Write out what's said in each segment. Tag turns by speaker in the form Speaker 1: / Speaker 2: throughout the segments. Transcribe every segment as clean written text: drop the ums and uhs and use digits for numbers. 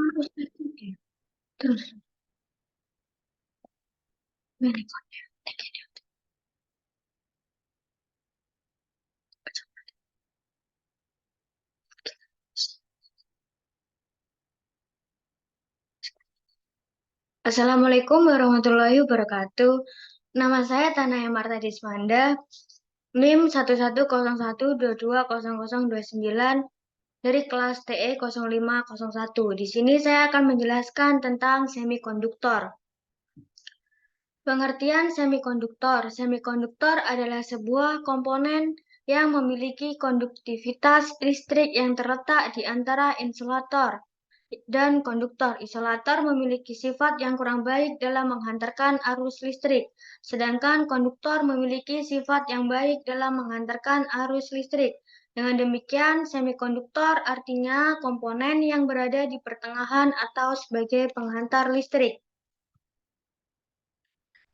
Speaker 1: Terus, Assalamualaikum warahmatullahi wabarakatuh. Nama saya Tanaya Marta Dismanda, NIM 1101220029 dari kelas TE 0501. Di sini saya akan menjelaskan tentang semikonduktor. Pengertian semikonduktor. Semikonduktor adalah sebuah komponen yang memiliki konduktivitas listrik yang terletak di antara insulator dan konduktor. Isolator memiliki sifat yang kurang baik dalam menghantarkan arus listrik, sedangkan konduktor memiliki sifat yang baik dalam menghantarkan arus listrik. Dengan demikian, semikonduktor artinya komponen yang berada di pertengahan atau sebagai penghantar listrik.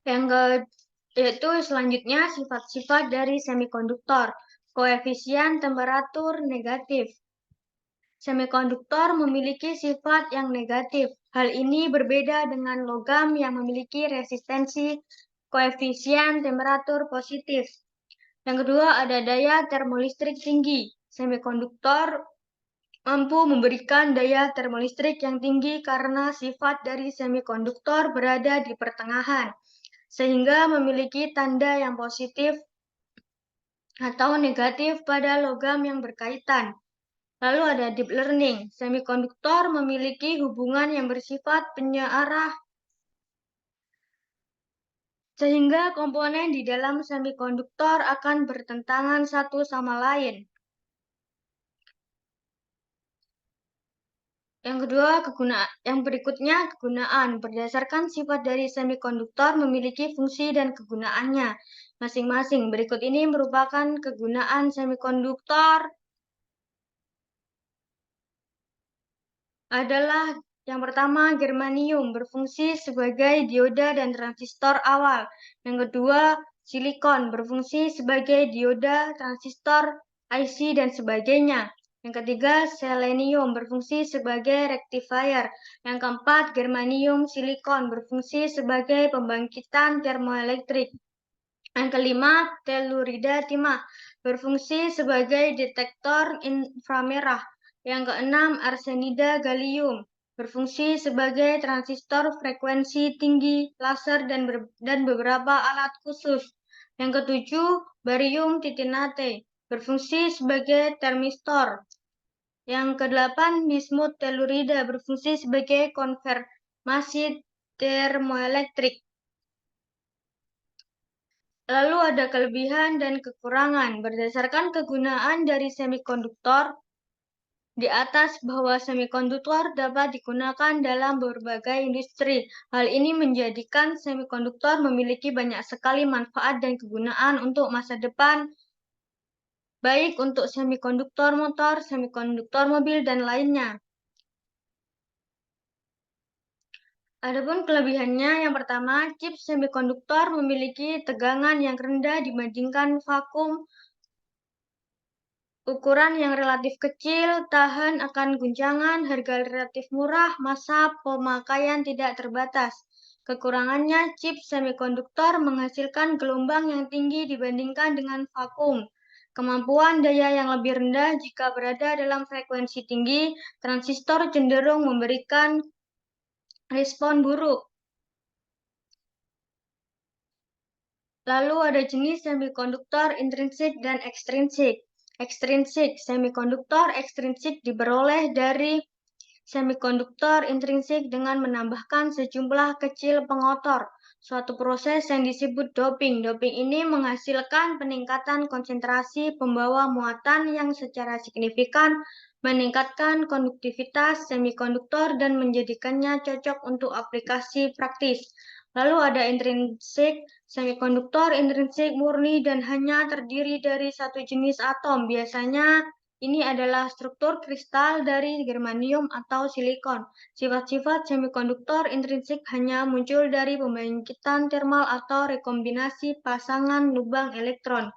Speaker 1: Yaitu selanjutnya sifat-sifat dari semikonduktor. Koefisien temperatur negatif. Semikonduktor memiliki sifat yang negatif. Hal ini berbeda dengan logam yang memiliki resistensi koefisien temperatur positif. Yang kedua ada daya termolistrik tinggi. Semikonduktor mampu memberikan daya termolistrik yang tinggi karena sifat dari semikonduktor berada di pertengahan, sehingga memiliki tanda yang positif atau negatif pada logam yang berkaitan. Lalu ada deep learning. Semikonduktor memiliki hubungan yang bersifat penyearah, sehingga komponen di dalam semikonduktor akan bertentangan satu sama lain. Yang berikutnya kegunaan. Berdasarkan sifat dari semikonduktor memiliki fungsi dan kegunaannya masing-masing. Berikut ini merupakan kegunaan semikonduktor adalah yang pertama, germanium berfungsi sebagai dioda dan transistor awal. Yang kedua, silikon berfungsi sebagai dioda, transistor, IC, dan sebagainya. Yang ketiga, selenium berfungsi sebagai rectifier. Yang keempat, germanium silikon berfungsi sebagai pembangkitan termoelektrik. Yang kelima, tellurida timah berfungsi sebagai detektor inframerah. Yang keenam, arsenida gallium berfungsi sebagai transistor frekuensi tinggi, laser, dan beberapa alat khusus. Yang ketujuh, barium titanate berfungsi sebagai termistor. Yang kedelapan, bismut tellurida berfungsi sebagai konfirmasi termoelektrik. Lalu ada kelebihan dan kekurangan. Berdasarkan kegunaan dari semikonduktor, di atas bahwa semikonduktor dapat digunakan dalam berbagai industri. Hal ini menjadikan semikonduktor memiliki banyak sekali manfaat dan kegunaan untuk masa depan, baik untuk semikonduktor motor, semikonduktor mobil, dan lainnya. Adapun kelebihannya, yang pertama, chip semikonduktor memiliki tegangan yang rendah dibandingkan vakum, ukuran yang relatif kecil, tahan akan guncangan, harga relatif murah, masa pemakaian tidak terbatas. Kekurangannya, chip semikonduktor menghasilkan gelombang yang tinggi dibandingkan dengan vakum. Kemampuan daya yang lebih rendah jika berada dalam frekuensi tinggi, transistor cenderung memberikan respon buruk. Lalu ada jenis semikonduktor intrinsik dan ekstrinsik. Ekstrinsik, semikonduktor ekstrinsik diperoleh dari semikonduktor intrinsik dengan menambahkan sejumlah kecil pengotor, suatu proses yang disebut doping. Doping ini menghasilkan peningkatan konsentrasi pembawa muatan yang secara signifikan meningkatkan konduktivitas semikonduktor dan menjadikannya cocok untuk aplikasi praktis. Lalu ada intrinsik, semikonduktor intrinsik murni dan hanya terdiri dari satu jenis atom. Biasanya ini adalah struktur kristal dari germanium atau silikon. Sifat-sifat semikonduktor intrinsik hanya muncul dari pembangkitan termal atau rekombinasi pasangan lubang elektron.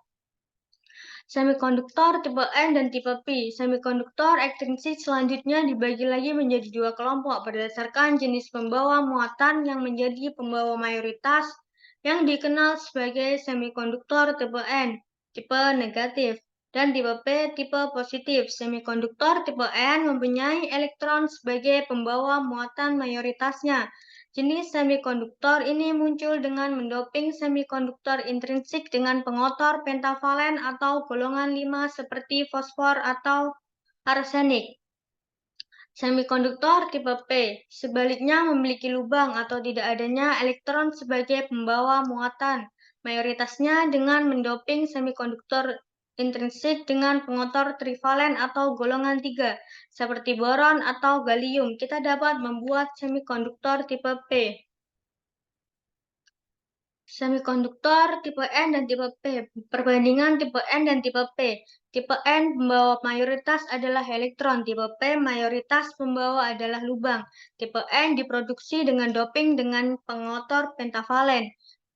Speaker 1: Semikonduktor tipe N dan tipe P. Semikonduktor ekstrinsik selanjutnya dibagi lagi menjadi dua kelompok berdasarkan jenis pembawa muatan yang menjadi pembawa mayoritas yang dikenal sebagai semikonduktor tipe N, tipe negatif, dan tipe P, tipe positif. Semikonduktor tipe N mempunyai elektron sebagai pembawa muatan mayoritasnya. Jenis semikonduktor ini muncul dengan mendoping semikonduktor intrinsik dengan pengotor pentavalen atau golongan 5 seperti fosfor atau arsenik. Semikonduktor tipe P sebaliknya memiliki lubang atau tidak adanya elektron sebagai pembawa muatan. Mayoritasnya dengan mendoping semikonduktor intrinsik dengan pengotor trivalen atau golongan 3, seperti boron atau gallium. Kita dapat membuat semikonduktor tipe P. Semikonduktor tipe N dan tipe P. Perbandingan tipe N dan tipe P. Tipe N pembawa mayoritas adalah elektron, tipe P mayoritas pembawa adalah lubang. Tipe N diproduksi dengan doping dengan pengotor pentavalen.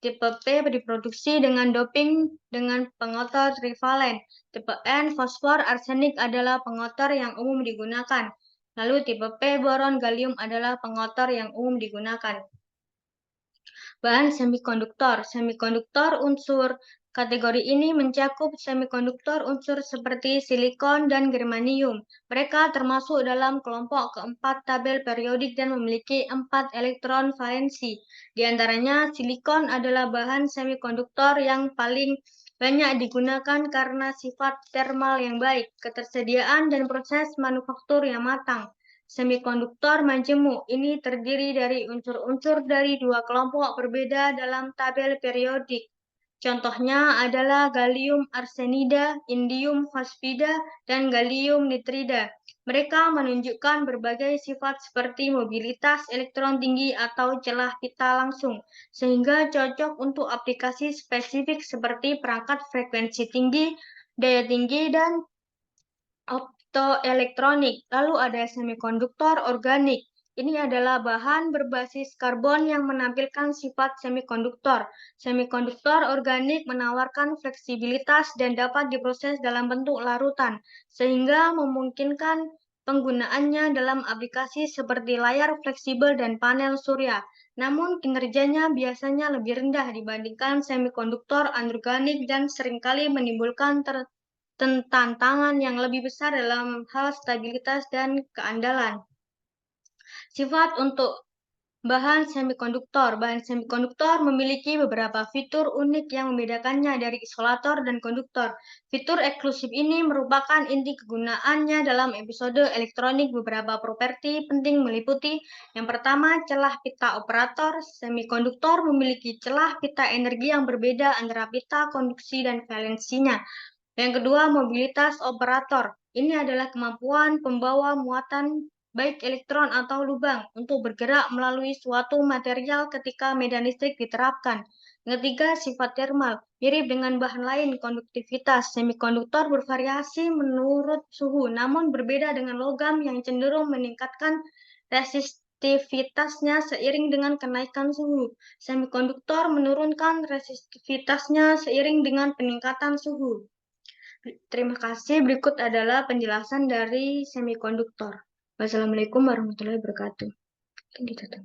Speaker 1: Tipe P diproduksi dengan doping dengan pengotor trivalen. Tipe N fosfor arsenik adalah pengotor yang umum digunakan. Lalu tipe P boron gallium adalah pengotor yang umum digunakan. Bahan semikonduktor. Semikonduktor unsur kategori ini mencakup semikonduktor unsur seperti silikon dan germanium. Mereka termasuk dalam kelompok keempat tabel periodik dan memiliki 4 elektron valensi. Di antaranya, silikon adalah bahan semikonduktor yang paling banyak digunakan karena sifat termal yang baik, ketersediaan dan proses manufaktur yang matang. Semikonduktor majemuk ini terdiri dari unsur-unsur dari dua kelompok berbeda dalam tabel periodik. Contohnya adalah gallium arsenida, indium fosfida, dan gallium nitrida. Mereka menunjukkan berbagai sifat seperti mobilitas elektron tinggi atau celah pita langsung, sehingga cocok untuk aplikasi spesifik seperti perangkat frekuensi tinggi, daya tinggi, dan optoelektronik. Lalu ada semikonduktor organik. Ini adalah bahan berbasis karbon yang menampilkan sifat semikonduktor. Semikonduktor organik menawarkan fleksibilitas dan dapat diproses dalam bentuk larutan, sehingga memungkinkan penggunaannya dalam aplikasi seperti layar fleksibel dan panel surya. Namun kinerjanya biasanya lebih rendah dibandingkan semikonduktor anorganik dan seringkali menimbulkan tantangan yang lebih besar dalam hal stabilitas dan keandalan. Sifat untuk bahan semikonduktor. Bahan semikonduktor memiliki beberapa fitur unik yang membedakannya dari isolator dan konduktor. Fitur eksklusif ini merupakan inti kegunaannya dalam episode elektronik. Beberapa properti penting meliputi: yang pertama, celah pita operator. Semikonduktor memiliki celah pita energi yang berbeda antara pita konduksi dan valensinya. Yang kedua, mobilitas operator. Ini adalah kemampuan pembawa muatan baik elektron atau lubang untuk bergerak melalui suatu material ketika medan listrik diterapkan. Yang ketiga, sifat termal. Mirip dengan bahan lain, konduktivitas. Semikonduktor bervariasi menurut suhu, namun berbeda dengan logam yang cenderung meningkatkan resistivitasnya seiring dengan kenaikan suhu. Semikonduktor menurunkan resistivitasnya seiring dengan peningkatan suhu. Terima kasih. Berikut adalah penjelasan dari semikonduktor. Wassalamualaikum warahmatullahi wabarakatuh. Kita.